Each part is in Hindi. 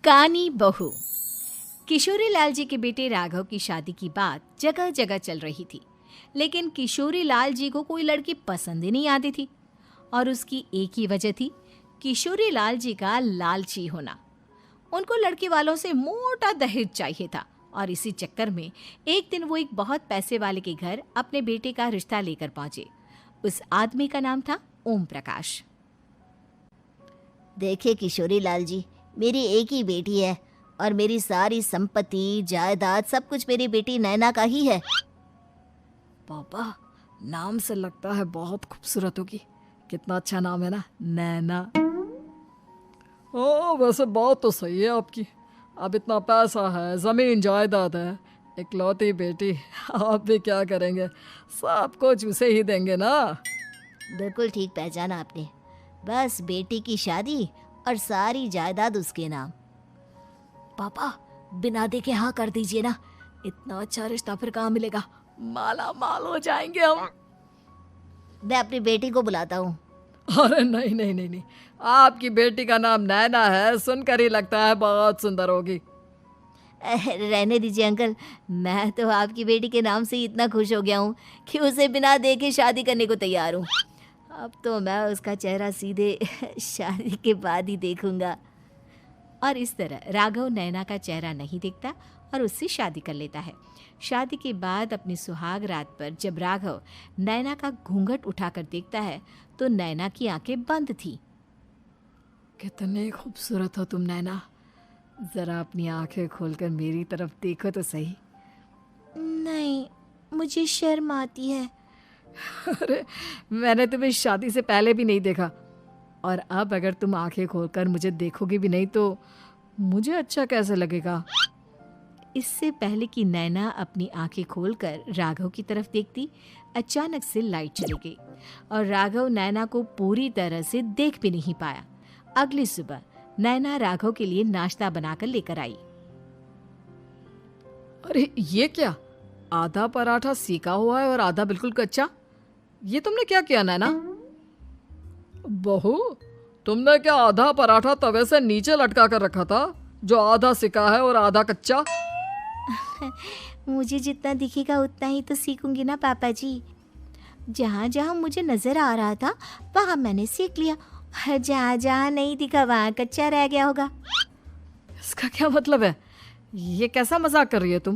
कानी बहू। किशोरी लाल जी के बेटे राघव की शादी की बात जगह जगह चल रही थी, लेकिन किशोरी लाल जी को कोई लड़की पसंद ही नहीं आती थी। और उसकी एक ही वजह थी, किशोरी लाल जी का लालची होना। उनको लड़की वालों से मोटा दहेज चाहिए था और इसी चक्कर में एक दिन वो एक बहुत पैसे वाले के घर अपने बेटे का रिश्ता लेकर पहुंचे। उस आदमी का नाम था ओम प्रकाश। देखिए किशोरी लाल जी, मेरी एक ही बेटी है और मेरी सारी संपत्ति जायदाद सब कुछ मेरी बेटी नैना का ही है। पापा, नाम से लगता है बहुत खूबसूरत होगी। कितना अच्छा नाम है ना, नैना। ओ, वैसे बात तो सही है आपकी। अब इतना पैसा है, जमीन जायदाद है, इकलौती बेटी, आप भी क्या करेंगे? सब कुछ उसे ही देंगे ना। बिल्कुल ठीक पहचाना आपने। बस बेटी की शादी और सारी जायदाद उसके नाम। पापा, बिना देखे हाँ कर दीजिए ना। इतना अच्छा रिश्ता फिर कहाँ मिलेगा? माला माल हो जाएंगे हम। मैं अपनी बेटी को बुलाता हूँ। अरे नहीं नहीं नहीं नहीं, आपकी बेटी का नाम नैना है, सुनकर ही लगता है बहुत सुंदर होगी। रहने दीजिए अंकल, मैं तो आपकी बेटी के नाम से ही इतना खुश हो गया हूँ कि उसे बिना देखे शादी करने को तैयार हूँ। अब तो मैं उसका चेहरा सीधे शादी के बाद ही देखूंगा। और इस तरह राघव नैना का चेहरा नहीं देखता और उससे शादी कर लेता है। शादी के बाद अपनी सुहाग रात पर जब राघव नैना का घूंघट उठाकर देखता है तो नैना की आंखें बंद थी। कितने खूबसूरत हो तुम नैना, जरा अपनी आंखें खोलकर मेरी तरफ देखो तो सही। नहीं, मुझे शर्म आती है। अरे, मैंने तुम्हें शादी से पहले भी नहीं देखा, और अब अगर तुम आंखें खोलकर मुझे देखोगी भी नहीं तो मुझे अच्छा कैसे लगेगा? इससे पहले कि नैना अपनी आंखें खोलकर राघव की तरफ देखती, अचानक से लाइट चली गई और राघव नैना को पूरी तरह से देख भी नहीं पाया। अगली सुबह नैना राघव के लिए नाश्ता बनाकर लेकर आई। अरे ये क्या, आधा पराठा सेका हुआ है और आधा बिल्कुल कच्चा। ये तुमने क्या किया नैना? बहू, तुमने क्या आधा पराठा तवे से नीचे लटका कर रखा था, जो आधा सेका है और आधा कच्चा? मुझे जितना दिखेगा उतना ही तो सीखूंगी ना पापा जी। जहाँ जहाँ मुझे नजर आ रहा था वहाँ मैंने सीख लिया, जहाँ जहाँ नहीं दिखा वहाँ कच्चा रह गया होगा। इसका क्या मतलब है? ये कैसा मजाक कर रही है तुम?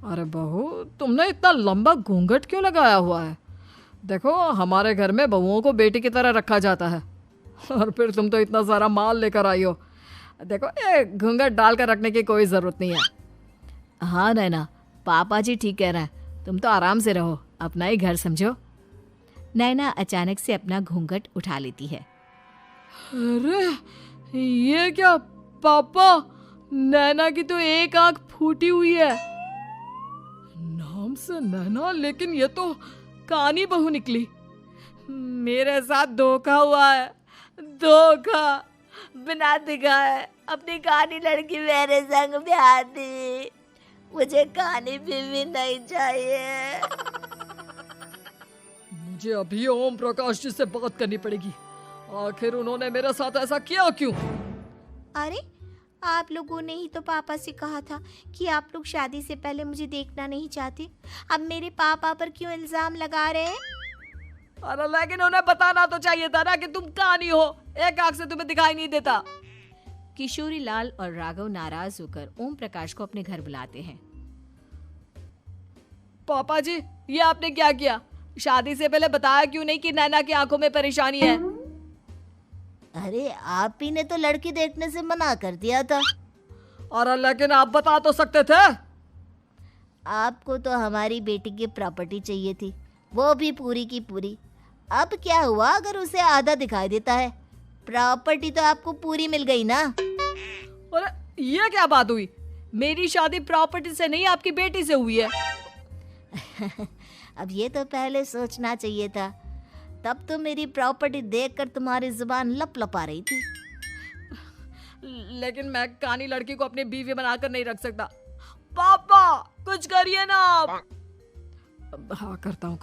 अरे बहू, तुमने इतना लंबा घूंघट क्यों लगाया हुआ है? देखो, हमारे घर में बहुओं को बेटी की तरह रखा जाता है, और फिर तुम तो इतना सारा माल लेकर आई हो। देखो, ये घूंघट डालकर रखने की कोई ज़रूरत नहीं है। हाँ नैना, पापा जी ठीक कह रहे हैं, तुम तो आराम से रहो, अपना ही घर समझो। नैना अचानक से अपना घूंघट उठा लेती है। अरे ये क्या पापा, नैना की तो एक आंख फूटी हुई है। नाम से नैना, लेकिन ये तो कानी बहू निकली। मेरे साथ धोखा हुआ है, धोखा। बिना दिखाए अपनी कानी लड़की मेरे संग ब्याह दी। मुझे कानी बीवी नहीं चाहिए। मुझे अभी ओम प्रकाश जी से बात करनी पड़ेगी। आखिर उन्होंने मेरे साथ ऐसा किया क्यों? अरे, आप लोगों ने ही तो पापा से कहा था कि आप लोग शादी से पहले मुझे देखना नहीं चाहते। अब मेरे पापा पर क्यों इल्जाम लगा रहे हैं? अरे लेकिन उन्हें बताना तो चाहिए था ना कि तुम कानी हो, एक आंख से तुम्हें दिखाई नहीं देता। किशोरी लाल और राघव नाराज होकर ओम प्रकाश को अपने घर बुलाते हैं। पापा जी, ये आपने क्या किया? शादी से पहले बताया क्यों नहीं कि नैना की आंखों में परेशानी है? अरे, आप ही ने तो लड़की देखने से मना कर दिया था। और लेकिन आप बता तो सकते थे। आपको तो हमारी बेटी की प्रॉपर्टी चाहिए थी, वो भी पूरी की पूरी। अब क्या हुआ अगर उसे आधा दिखाई देता है? प्रॉपर्टी तो आपको पूरी मिल गई ना। अरे ये क्या बात हुई? मेरी शादी प्रॉपर्टी से नहीं, आपकी बेटी से हुई है। अब ये तो पहले सोचना चाहिए था, तब तो मेरी प्रॉपर्टी देखकर तुम्हारी जुबान लप लपा रही थी। लेकिन मैं कानी लड़की को अपनी बीवी बनाकर नहीं रख सकता। पापा, कुछ करिए ना आप। हाँ, करता हूँ।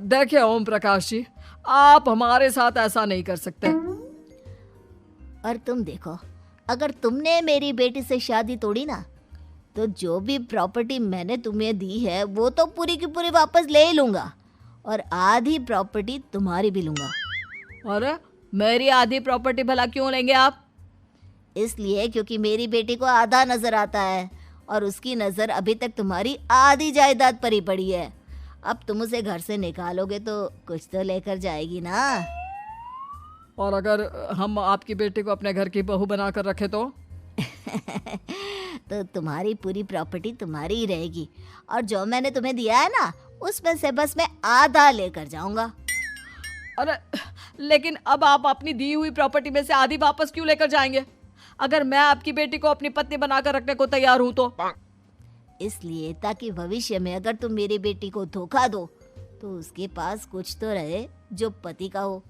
देखिए ओम प्रकाश जी, आप हमारे साथ ऐसा नहीं कर सकते। और तुम देखो, अगर तुमने मेरी बेटी से शादी तोड़ी ना, तो जो भी प्रॉपर्टी मैंने तुम्हें दी है वो तो पूरी की पूरी वापस ले ही लूँगा, और आधी प्रॉपर्टी तुम्हारी भी लूँगा। अरे मेरी आधी प्रॉपर्टी भला क्यों लेंगे आप? इसलिए क्योंकि मेरी बेटी को आधा नज़र आता है और उसकी नज़र अभी तक तुम्हारी आधी जायदाद पर ही पड़ी है। अब तुम उसे घर से निकालोगे तो कुछ तो लेकर जाएगी ना। और अगर हम आपकी बेटी को अपने घर की बहू बनाकर रखे तो? तो तुम्हारी पूरी प्रॉपर्टी तुम्हारी ही रहेगी, और जो मैंने तुम्हें दिया है ना, उसमें से बस मैं आधा लेकर जाऊंगा। अरे लेकिन अब आप अपनी दी हुई प्रॉपर्टी में से आधी वापस क्यों लेकर जाएंगे? अगर मैं आपकी बेटी को अपनी पत्नी बनाकर रखने को तैयार हूं तो? इसलिए ताकि भविष्य में अगर तुम मेरी बेटी को धोखा दो तो उसके पास कुछ तो रहे जो पति का हो।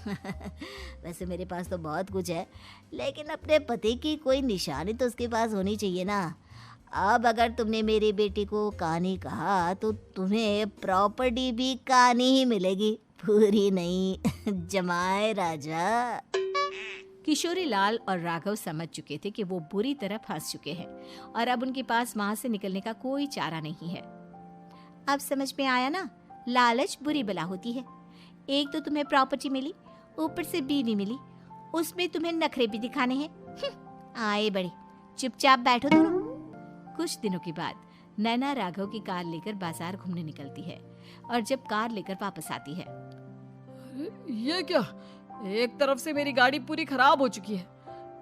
वैसे मेरे पास तो बहुत कुछ है, लेकिन अपने पति की कोई निशानी तो उसके पास होनी चाहिए ना। अब अगर तुमने मेरी बेटी को कहानी कहा तो तुम्हें प्रॉपर्टी भी कहानी ही मिलेगी, पूरी नहीं। जमाए राजा। किशोरी लाल और राघव समझ चुके थे कि वो बुरी तरह फंस चुके हैं और अब उनके पास वहां से निकलने का कोई चारा नहीं है। अब समझ में आया ना, लालच बुरी बला होती है। एक तो तुम्हें प्रॉपर्टी मिली, ऊपर से बीवी मिली, उसमें तुम्हें नखरे भी दिखाने हैं। आए बड़े, चुपचाप बैठो दोनों। कुछ दिनों के बाद नैना राघव की कार लेकर बाजार घूमने निकलती है और जब कार लेकर वापस आती है, ये क्या? एक तरफ से मेरी गाड़ी पूरी खराब हो चुकी है।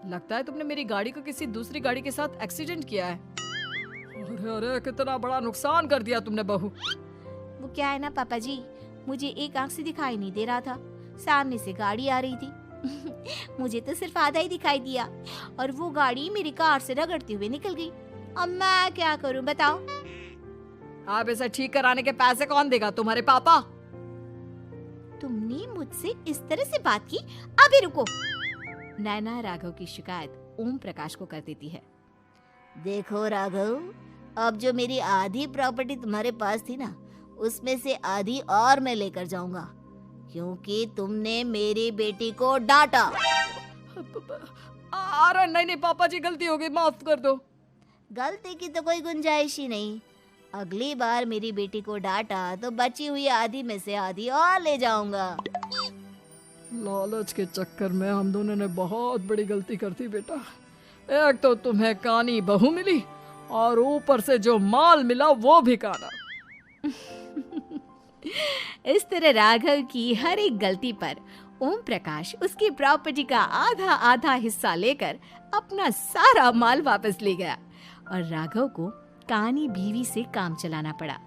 लगता है तुमने मेरी गाड़ी को किसी दूसरी गाड़ी के साथ एक्सीडेंट किया है। अरे अरे कितना बड़ा नुकसान कर दिया तुमने बहू। वो क्या है ना पापा जी, मुझे एक आंख से दिखाई नहीं दे रहा था, सामने से गाड़ी आ रही थी। मुझे तो सिर्फ आधा ही दिखाई दिया और वो गाड़ी मेरी कार से रगड़ते हुए निकल गई। अब मैं क्या करूं बताओ? आप इसे ठीक कराने के पैसे कौन देगा? तुम्हारे पापा। तुमने मुझसे इस तरह से बात की? अभी रुको। नैना राघव की शिकायत ओम प्रकाश को कर देती है। देखो राघव, अब जो मेरी आधी प्रॉपर्टी तुम्हारे पास थी ना, उसमें से आधी और मैं लेकर जाऊंगा, क्योंकि तुमने मेरी बेटी को डांटा। अरे नहीं नहीं पापा जी, गलती हो गई, माफ कर दो। गलती की तो कोई गुंजाइश ही नहीं। अगली बार मेरी बेटी को डांटा तो बची हुई आधी में से आधी और ले जाऊंगा। लालच के चक्कर में हम दोनों ने बहुत बड़ी गलती कर दी बेटा। एक तो तुम्हें कानी बहू मिली और ऊपर से जो माल मिला वो भी काना। इस तरह राघव की हर एक गलती पर ओम प्रकाश उसकी प्रॉपर्टी का आधा आधा हिस्सा लेकर अपना सारा माल वापस ले गया और राघव को कानी बीवी से काम चलाना पड़ा।